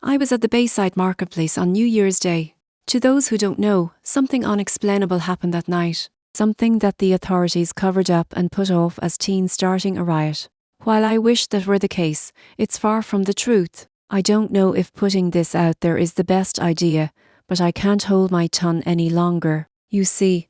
I was at the Bayside Marketplace on New Year's Day. To those who don't know, something unexplainable happened that night. Something that the authorities covered up and put off as teens starting a riot. While I wish that were the case, it's far from the truth. I don't know if putting this out there is the best idea, but I can't hold my tongue any longer. You see,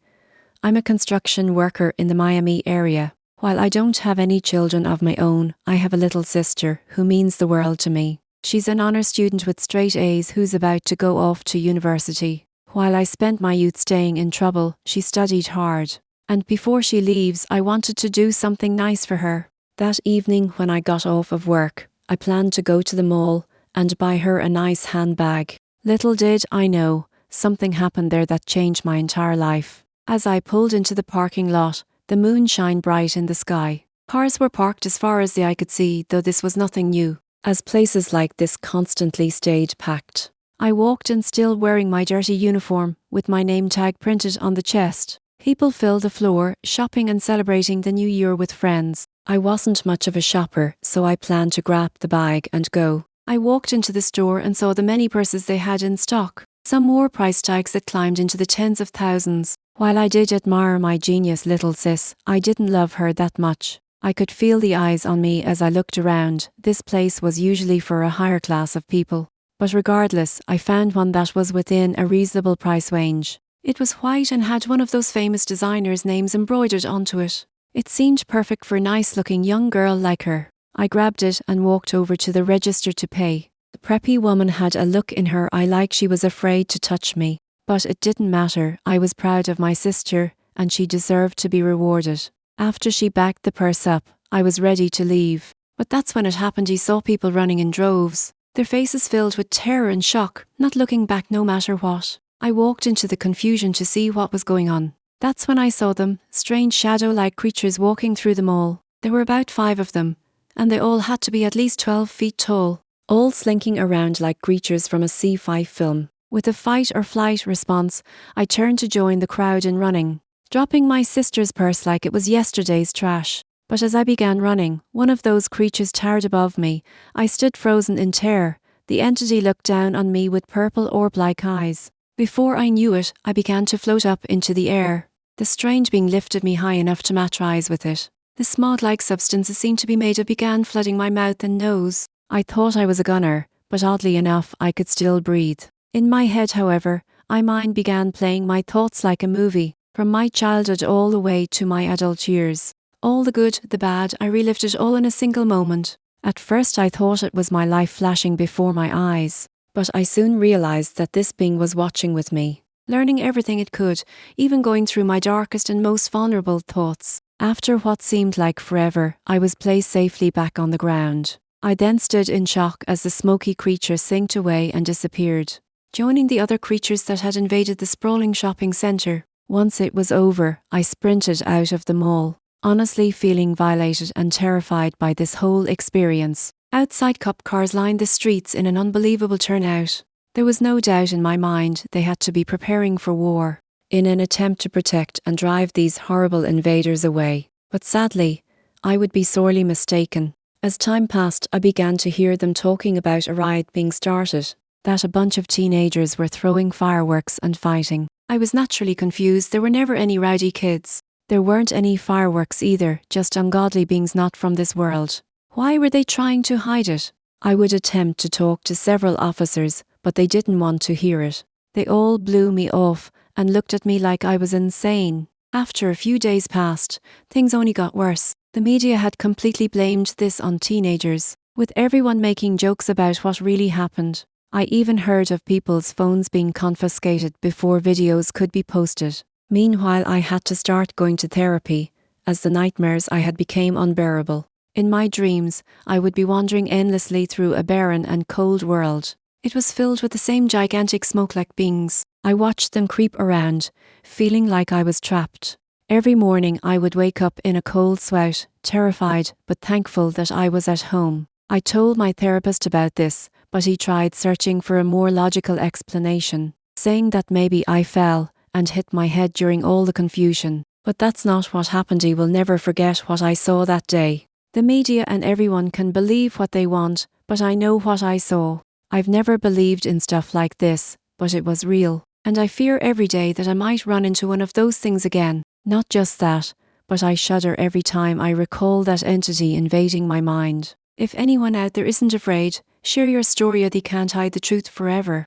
I'm a construction worker in the Miami area. While I don't have any children of my own, I have a little sister who means the world to me. She's an honour student with straight A's who's about to go off to university. While I spent my youth staying in trouble, she studied hard. And before she leaves, I wanted to do something nice for her. That evening when I got off of work, I planned to go to the mall and buy her a nice handbag. Little did I know, something happened there that changed my entire life. As I pulled into the parking lot, the moon shined bright in the sky. Cars were parked as far as the eye could see, though this was nothing new, as places like this constantly stayed packed. I walked in still wearing my dirty uniform, with my name tag printed on the chest. People filled the floor, shopping and celebrating the new year with friends. I wasn't much of a shopper, so I planned to grab the bag and go. I walked into the store and saw the many purses they had in stock. Some wore price tags that climbed into the tens of thousands. While I did admire my genius little sis, I didn't love her that much. I could feel the eyes on me as I looked around. This place was usually for a higher class of people. But regardless, I found one that was within a reasonable price range. It was white and had one of those famous designers' names embroidered onto it. It seemed perfect for a nice-looking young girl like her. I grabbed it and walked over to the register to pay. The preppy woman had a look in her eye like she was afraid to touch me. But it didn't matter. I was proud of my sister, and she deserved to be rewarded. After she backed the purse up, I was ready to leave. But that's when it happened. He saw people running in droves, their faces filled with terror and shock, not looking back no matter what. I walked into the confusion to see what was going on. That's when I saw them, strange shadow-like creatures walking through the mall. There were about 5 of them, and they all had to be at least 12 feet tall, all slinking around like creatures from a sci-fi film. With a fight or flight response, I turned to join the crowd in running, dropping my sister's purse like it was yesterday's trash. But as I began running, one of those creatures towered above me. I stood frozen in terror. The entity looked down on me with purple orb-like eyes. Before I knew it, I began to float up into the air. The strange being lifted me high enough to match eyes with it. The smog-like substance it seemed to be made of began flooding my mouth and nose. I thought I was a gunner, but oddly enough, I could still breathe. In my head, however, my mind began playing my thoughts like a movie, from my childhood all the way to my adult years. All the good, the bad, I relived it all in a single moment. At first I thought it was my life flashing before my eyes, but I soon realized that this being was watching with me, learning everything it could, even going through my darkest and most vulnerable thoughts. After what seemed like forever, I was placed safely back on the ground. I then stood in shock as the smoky creature sinked away and disappeared, joining the other creatures that had invaded the sprawling shopping centre. Once it was over, I sprinted out of the mall, honestly feeling violated and terrified by this whole experience. Outside cop cars lined the streets in an unbelievable turnout. There was no doubt in my mind they had to be preparing for war, in an attempt to protect and drive these horrible invaders away. But sadly, I would be sorely mistaken. As time passed, I began to hear them talking about a riot being started, that a bunch of teenagers were throwing fireworks and fighting. I was naturally confused. There were never any rowdy kids. There weren't any fireworks either, just ungodly beings not from this world. Why were they trying to hide it? I would attempt to talk to several officers, but they didn't want to hear it. They all blew me off and looked at me like I was insane. After a few days passed, things only got worse. The media had completely blamed this on teenagers, with everyone making jokes about what really happened. I even heard of people's phones being confiscated before videos could be posted. Meanwhile, I had to start going to therapy, as the nightmares I had became unbearable. In my dreams, I would be wandering endlessly through a barren and cold world. It was filled with the same gigantic smoke-like beings. I watched them creep around, feeling like I was trapped. Every morning I would wake up in a cold sweat, terrified but thankful that I was at home. I told my therapist about this, but he tried searching for a more logical explanation, saying that maybe I fell and hit my head during all the confusion. But that's not what happened. He will never forget what I saw that day. The media and everyone can believe what they want, but I know what I saw. I've never believed in stuff like this, but it was real, and I fear every day that I might run into one of those things again. Not just that, but I shudder every time I recall that entity invading my mind. If anyone out there isn't afraid, share your story or they can't hide the truth forever.